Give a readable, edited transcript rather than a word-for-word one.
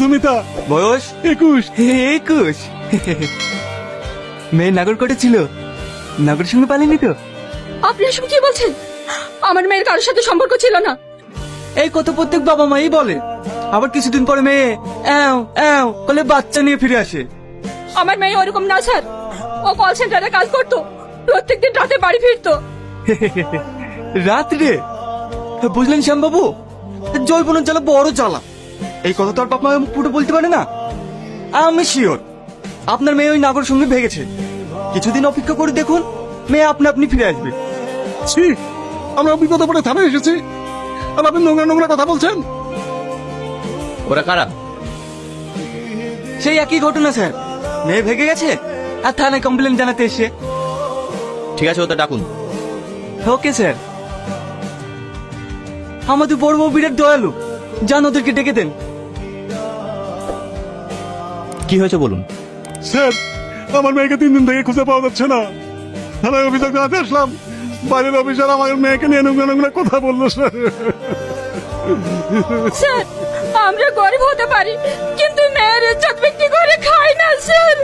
মধুমিতা, বয়স 21। 21। মেয়ে নাগরকোটে ছিল, নাগরের সঙ্গে পালিনি তো? আপনি এসব কি বলছেন? আমার মেয়ের কারোর সাথে সম্পর্ক ছিল না। এই কত প্রত্যেক বাবা মাই বলে, আবার কিছুদিন পরে মেয়ে অ্যাও অ্যাও বলে বাচ্চা নিয়ে ফিরে আসে। আমার মেয়ে ওরকম না স্যার, ও কল সেন্টারে কাজ করতো, প্রত্যেকদিন রাতে বাড়ি ফিরতো। রাত্রে? বুঝলেন শ্যামবাবু, জৈবনের জ্বালা বড় জ্বালা। এই কথা তো আর বাপ মা মুখ ফুটে বলতে পারে না। আমি শিওর আপনার মেয়ে ওই নাগর সঙ্গে ভেগেছে। কিছুদিন অপেক্ষা করে দেখুন, মেয়ে আপনি ফিরে আসবে। ছি, আমরা বিপদে পড়ে থানায় এসেছি, আর আপনি নোংরা নোংরা কথা বলছেন। ওরা কারা? সেই একই ঘটনা স্যার, মেয়ে ভেগে গেছে আর থানায় কমপ্লেন জানাতে এসে। ঠিক আছে, ওদের ডাকুন। Okay sir. আমাদের বড় বউ বিরাট দয়ালু, যান ওদেরকে ডেকে দেন। কি হয়েছে বলুন। স্যার, আমার মেয়েকে 3 দিন থেকে খুঁজে পাওয়া যাচ্ছে না। থানায় অভিযোগ জানাতে আসলাম, বাইরের অফিসার আমার মেয়েকে নিয়ে নোংরা নোংরা কথা বললো স্যার। স্যার, আমরা গরিব হতে পারি কিন্তু মেয়ের ইজ্জত বিক্রি করে খাই না স্যার।